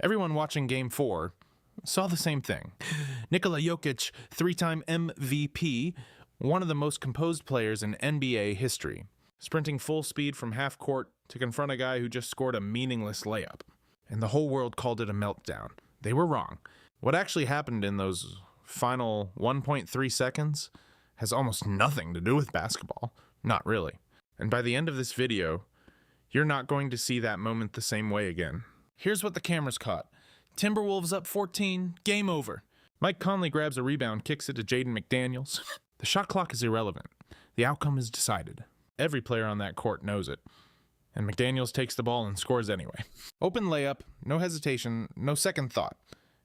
Everyone watching Game 4 saw the same thing. Nikola Jokic, 3-time MVP, one of the most composed players in NBA history, sprinting full speed from half court to confront a guy who just scored a meaningless layup. And the whole world called it a meltdown. They were wrong. What actually happened in those final 1.3 seconds has almost nothing to do with basketball. Not really. And by the end of this video, you're not going to see that moment the same way again. Here's what the cameras caught. Timberwolves up 14, game over. Mike Conley grabs a rebound, kicks it to Jaden McDaniels. The shot clock is irrelevant. The outcome is decided. Every player on that court knows it. And McDaniels takes the ball and scores anyway. Open layup, no hesitation, no second thought.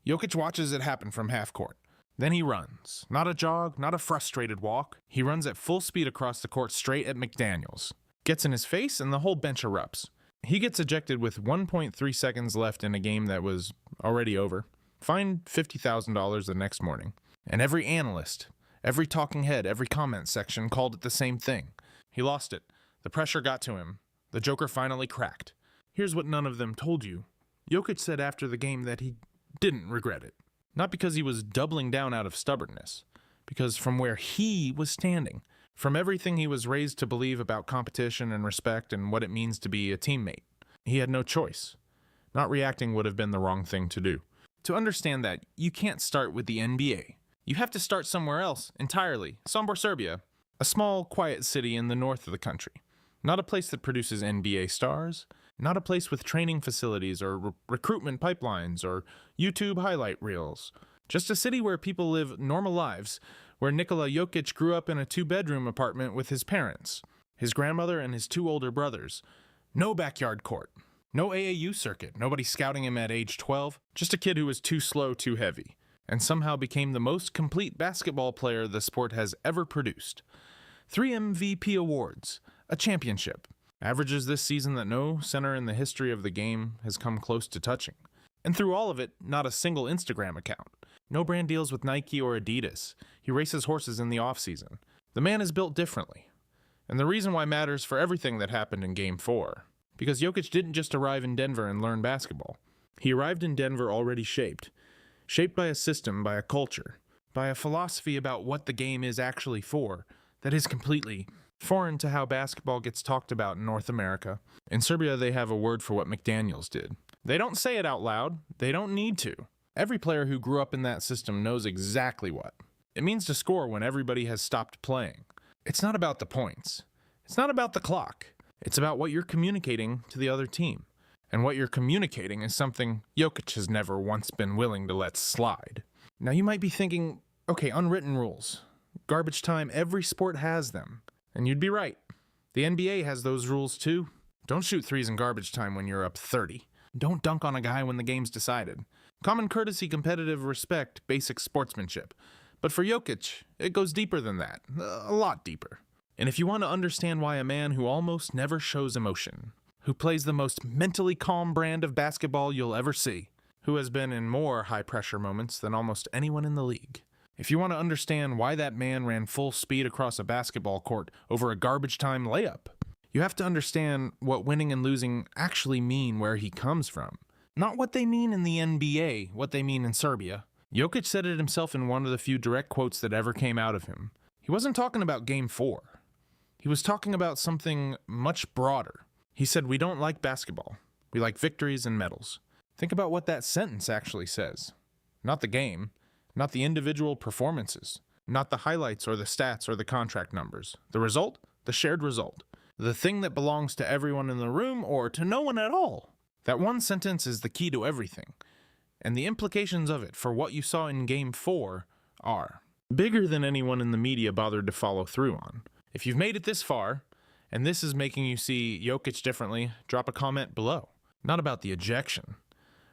Jokic watches it happen from half court. Then he runs. Not a jog, not a frustrated walk. He runs at full speed across the court straight at McDaniels. Gets in his face and the whole bench erupts. He gets ejected with 1.3 seconds left in a game that was already over. Fined $50,000 the next morning. And every analyst, every talking head, every comment section called it the same thing. He lost it. The pressure got to him. The Joker finally cracked. Here's what none of them told you. Jokic said after the game that he didn't regret it. Not because he was doubling down out of stubbornness. Because from where he was standing, from everything he was raised to believe about competition and respect and what it means to be a teammate, he had no choice. Not reacting would have been the wrong thing to do. To understand that, you can't start with the NBA. You have to start somewhere else entirely. Sombor, Serbia, a small, quiet city in the north of the country. Not a place that produces NBA stars. Not a place with training facilities or recruitment pipelines or YouTube highlight reels. Just a city where people live normal lives, where Nikola Jokic grew up in a 2-bedroom apartment with his parents, his grandmother and his 2 older brothers. No backyard court. No AAU circuit. Nobody scouting him at age 12. Just a kid who was too slow, too heavy, and somehow became the most complete basketball player the sport has ever produced. 3 MVP awards, a championship, averages this season that no center in the history of the game has come close to touching. And through all of it, not a single Instagram account. No brand deals with Nike or Adidas. He races horses in the off-season. The man is built differently. And the reason why matters for everything that happened in Game 4. Because Jokic didn't just arrive in Denver and learn basketball. He arrived in Denver already shaped. Shaped by a system, by a culture, by a philosophy about what the game is actually for, that is completely foreign to how basketball gets talked about in North America. In Serbia, they have a word for what McDaniels did. They don't say it out loud. They don't need to. Every player who grew up in that system knows exactly what. It means to score when everybody has stopped playing. It's not about the points. It's not about the clock. It's about what you're communicating to the other team. And what you're communicating is something Jokic has never once been willing to let slide. Now you might be thinking, okay, unwritten rules. Garbage time, every sport has them. And you'd be right. The NBA has those rules too. Don't shoot threes in garbage time when you're up 30. Don't dunk on a guy when the game's decided. Common courtesy, competitive respect, basic sportsmanship. But for Jokic, it goes deeper than that. A lot deeper. And if you want to understand why a man who almost never shows emotion, who plays the most mentally calm brand of basketball you'll ever see, who has been in more high-pressure moments than almost anyone in the league, if you want to understand why that man ran full speed across a basketball court over a garbage time layup, you have to understand what winning and losing actually mean where he comes from. Not what they mean in the NBA, what they mean in Serbia. Jokic said it himself in one of the few direct quotes that ever came out of him. He wasn't talking about Game 4. He was talking about something much broader. He said, we don't like basketball. We like victories and medals. Think about what that sentence actually says. Not the game, not the individual performances, not the highlights or the stats or the contract numbers. The result? The shared result. The thing that belongs to everyone in the room or to no one at all. That one sentence is the key to everything. And the implications of it for what you saw in Game 4 are bigger than anyone in the media bothered to follow through on. If you've made it this far, and this is making you see Jokic differently, drop a comment below. Not about the ejection.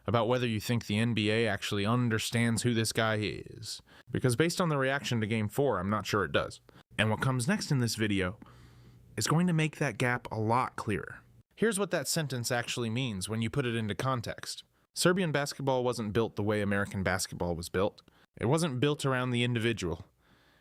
About whether you think the NBA actually understands who this guy is. Because based on the reaction to Game 4, I'm not sure it does. And what comes next in this video is going to make that gap a lot clearer. Here's what that sentence actually means when you put it into context. Serbian basketball wasn't built the way American basketball was built. It wasn't built around the individual.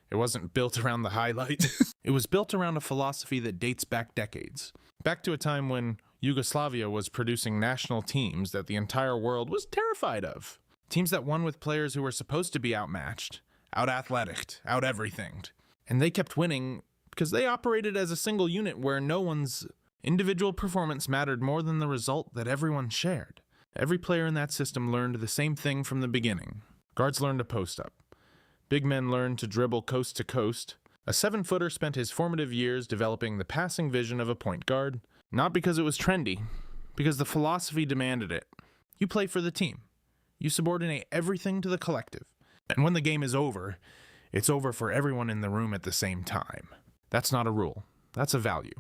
It wasn't built around the highlight. It was built around a philosophy that dates back decades. Back to a time when Yugoslavia was producing national teams that the entire world was terrified of. Teams that won with players who were supposed to be outmatched, out-athletic, out-everythinged. And they kept winning because they operated as a single unit where no one's individual performance mattered more than the result that everyone shared. Every player in that system learned the same thing from the beginning. Guards learned to post up. Big men learned to dribble coast to coast. A 7-footer spent his formative years developing the passing vision of a point guard, not because it was trendy, because the philosophy demanded it. You play for the team. You subordinate everything to the collective. And when the game is over, it's over for everyone in the room at the same time. That's not a rule. That's a value.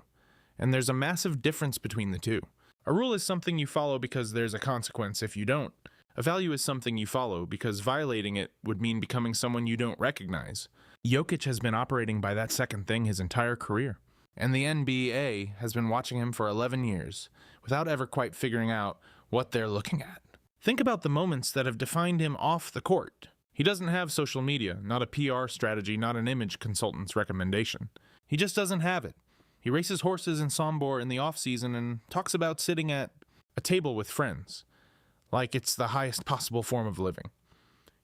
And there's a massive difference between the two. A rule is something you follow because there's a consequence if you don't. A value is something you follow because violating it would mean becoming someone you don't recognize. Jokic has been operating by that second thing his entire career. And the NBA has been watching him for 11 years, without ever quite figuring out what they're looking at. Think about the moments that have defined him off the court. He doesn't have social media, not a PR strategy, not an image consultant's recommendation. He just doesn't have it. He races horses in Sombor in the off-season and talks about sitting at a table with friends, like it's the highest possible form of living.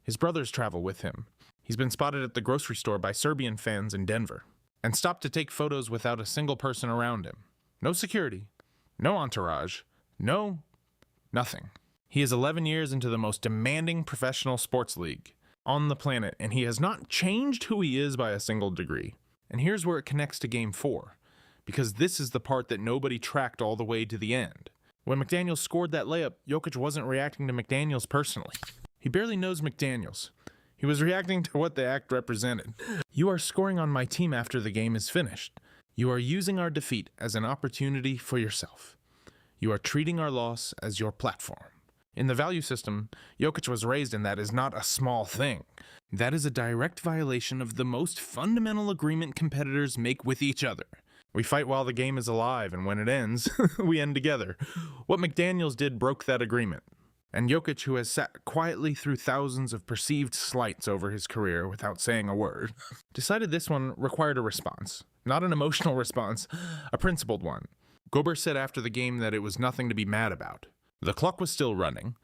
His brothers travel with him. He's been spotted at the grocery store by Serbian fans in Denver, and stopped to take photos without a single person around him. No security, no entourage, nothing. He is 11 years into the most demanding professional sports league on the planet, and he has not changed who he is by a single degree. And here's where it connects to Game 4, because this is the part that nobody tracked all the way to the end. When McDaniels scored that layup, Jokic wasn't reacting to McDaniels personally. He barely knows McDaniels. He was reacting to what the act represented. You are scoring on my team after the game is finished. You are using our defeat as an opportunity for yourself. You are treating our loss as your platform. In the value system, Jokic was raised in that is not a small thing. That is a direct violation of the most fundamental agreement competitors make with each other. We fight while the game is alive, and when it ends, we end together. What McDaniels did broke that agreement. And Jokic, who has sat quietly through thousands of perceived slights over his career without saying a word, decided this one required a response. Not an emotional response, a principled one. Gobert said after the game that it was nothing to be mad about. The clock was still running.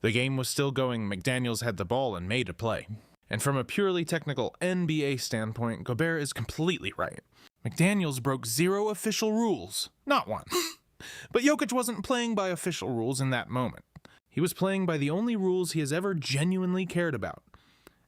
The game was still going. McDaniels had the ball and made a play. And from a purely technical NBA standpoint, Gobert is completely right. McDaniels broke 0 official rules. Not one. But Jokic wasn't playing by official rules in that moment. He was playing by the only rules he has ever genuinely cared about.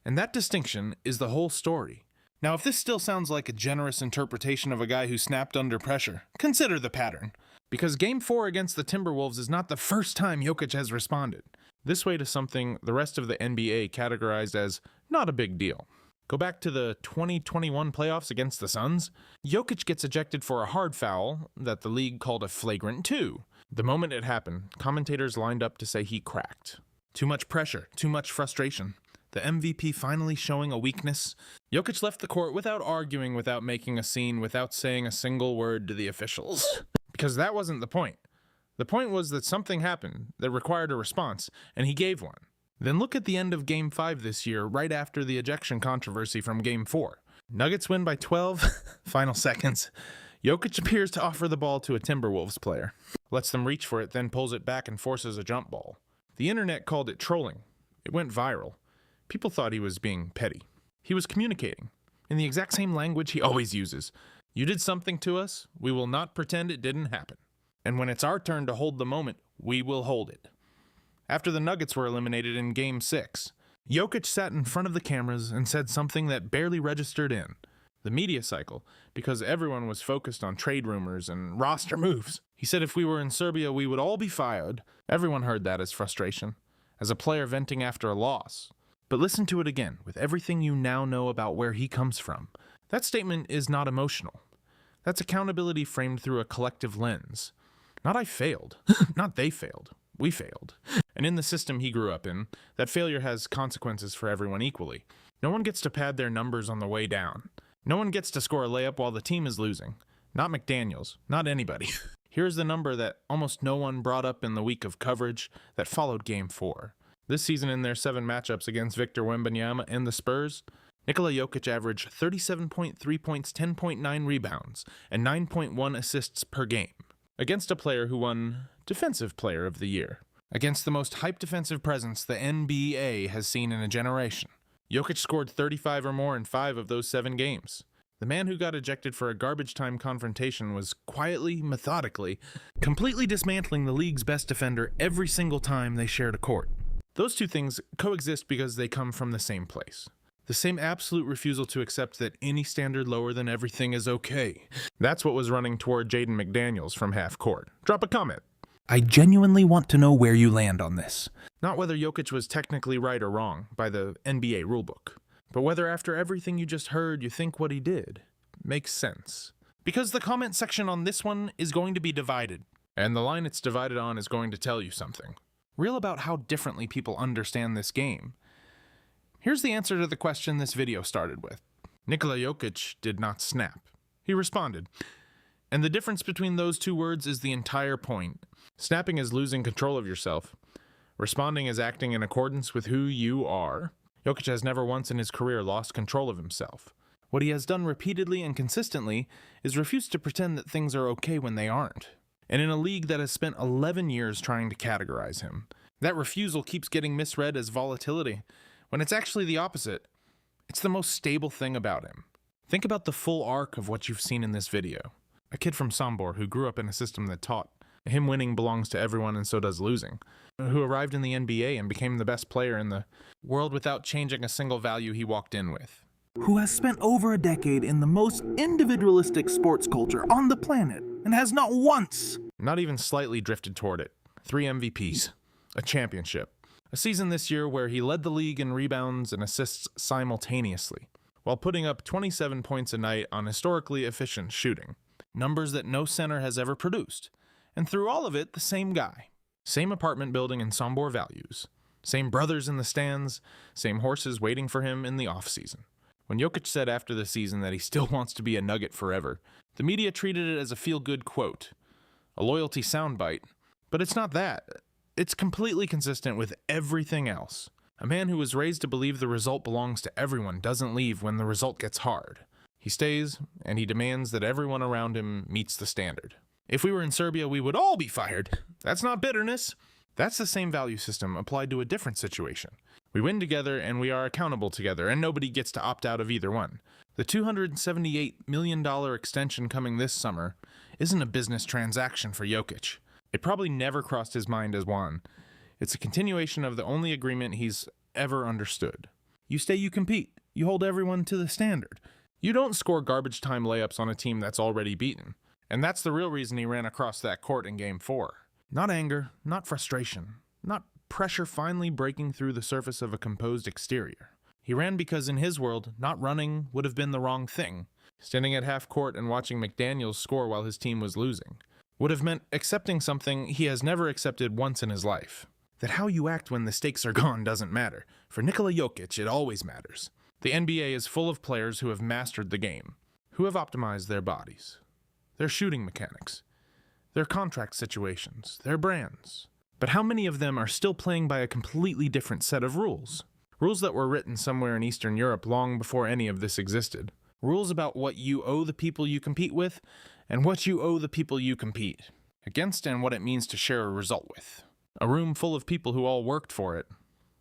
And that distinction is the whole story. Now, if this still sounds like a generous interpretation of a guy who snapped under pressure, consider the pattern. Because Game 4 against the Timberwolves is not the first time Jokic has responded this way to something the rest of the NBA categorized as not a big deal. Go back to the 2021 playoffs against the Suns. Jokic gets ejected for a hard foul that the league called a flagrant 2. The moment it happened, commentators lined up to say he cracked. Too much pressure, too much frustration. The MVP finally showing a weakness. Jokic left the court without arguing, without making a scene, without saying a single word to the officials. Because that wasn't the point. The point was that something happened that required a response, and he gave one. Then look at the end of Game 5 this year, right after the ejection controversy from Game 4. Nuggets win by 12, final seconds. Jokic appears to offer the ball to a Timberwolves player. Lets them reach for it, then pulls it back and forces a jump ball. The internet called it trolling. It went viral. People thought he was being petty. He was communicating in the exact same language he always uses. You did something to us, we will not pretend it didn't happen. And when it's our turn to hold the moment, we will hold it. After the Nuggets were eliminated in Game 6, Jokic sat in front of the cameras and said something that barely registered in the media cycle, because everyone was focused on trade rumors and roster moves. He said if we were in Serbia, we would all be fired. Everyone heard that as frustration, as a player venting after a loss. But listen to it again, with everything you now know about where he comes from. That statement is not emotional. That's accountability framed through a collective lens. Not I failed. Not they failed. We failed. And in the system he grew up in, that failure has consequences for everyone equally. No one gets to pad their numbers on the way down. No one gets to score a layup while the team is losing. Not McDaniels. Not anybody. Here's the number that almost no one brought up in the week of coverage that followed Game 4. This season in their 7 matchups against Victor Wembanyama and the Spurs, Nikola Jokic averaged 37.3 points, 10.9 rebounds, and 9.1 assists per game. against a player who won Defensive Player of the Year, against the most hyped defensive presence the NBA has seen in a generation. Jokic scored 35 or more in 5 of those 7 games. The man who got ejected for a garbage time confrontation was quietly, methodically, completely dismantling the league's best defender every single time they shared a court. Those two things coexist because they come from the same place. The same absolute refusal to accept that any standard lower than everything is okay. That's what was running toward Jaden McDaniels from half court. Drop a comment. I genuinely want to know where you land on this. Not whether Jokic was technically right or wrong by the NBA rulebook, but whether after everything you just heard you think what he did makes sense. Because the comment section on this one is going to be divided, and the line it's divided on is going to tell you something real about how differently people understand this game. Here's the answer to the question this video started with. Nikola Jokic did not snap. He responded. And the difference between those two words is the entire point. Snapping is losing control of yourself. Responding is acting in accordance with who you are. Jokic has never once in his career lost control of himself. What he has done repeatedly and consistently is refuse to pretend that things are okay when they aren't. And in a league that has spent 11 years trying to categorize him, that refusal keeps getting misread as volatility, when it's actually the opposite. It's the most stable thing about him. Think about the full arc of what you've seen in this video. A kid from Sombor who grew up in a system that taught him winning belongs to everyone and so does losing, who arrived in the NBA and became the best player in the world without changing a single value he walked in with. Who has spent over a decade in the most individualistic sports culture on the planet and has not once, not even slightly drifted toward it. 3 MVPs, a championship, a season this year where he led the league in rebounds and assists simultaneously, while putting up 27 points a night on historically efficient shooting, numbers that no center has ever produced. And through all of it, the same guy. Same apartment building and Sombor values. Same brothers in the stands, same horses waiting for him in the off-season. When Jokic said after the season that he still wants to be a Nugget forever, the media treated it as a feel-good quote, a loyalty soundbite. But it's not that. It's completely consistent with everything else. A man who was raised to believe the result belongs to everyone doesn't leave when the result gets hard. He stays, and he demands that everyone around him meets the standard. If we were in Serbia, we would all be fired. That's not bitterness. That's the same value system applied to a different situation. We win together and we are accountable together, and nobody gets to opt out of either one. The $278 million extension coming this summer isn't a business transaction for Jokic. It probably never crossed his mind as one. It's a continuation of the only agreement he's ever understood. You stay, you compete. You hold everyone to the standard. You don't score garbage time layups on a team that's already beaten. And that's the real reason he ran across that court in Game 4. Not anger, not frustration, not pressure finally breaking through the surface of a composed exterior. He ran because in his world, not running would have been the wrong thing. Standing at half court and watching McDaniels score while his team was losing would have meant accepting something he has never accepted once in his life. That how you act when the stakes are gone doesn't matter. For Nikola Jokic, it always matters. The NBA is full of players who have mastered the game, who have optimized their bodies, their shooting mechanics, their contract situations, their brands. But how many of them are still playing by a completely different set of rules? Rules that were written somewhere in Eastern Europe long before any of this existed. Rules about what you owe the people you compete with and what you owe the people you compete against and what it means to share a result with. A room full of people who all worked for it.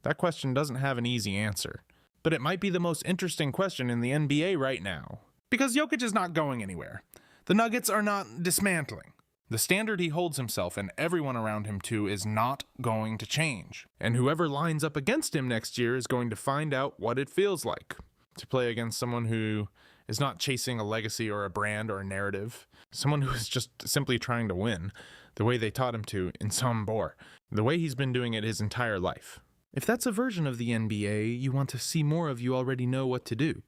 That question doesn't have an easy answer. But it might be the most interesting question in the NBA right now. Because Jokic is not going anywhere. The Nuggets are not dismantling. The standard he holds himself and everyone around him to is not going to change. And whoever lines up against him next year is going to find out what it feels like to play against someone who is not chasing a legacy or a brand or a narrative. Someone who is just simply trying to win the way they taught him to in Sombor. The way he's been doing it his entire life. If that's a version of the NBA you want to see more of, you already know what to do.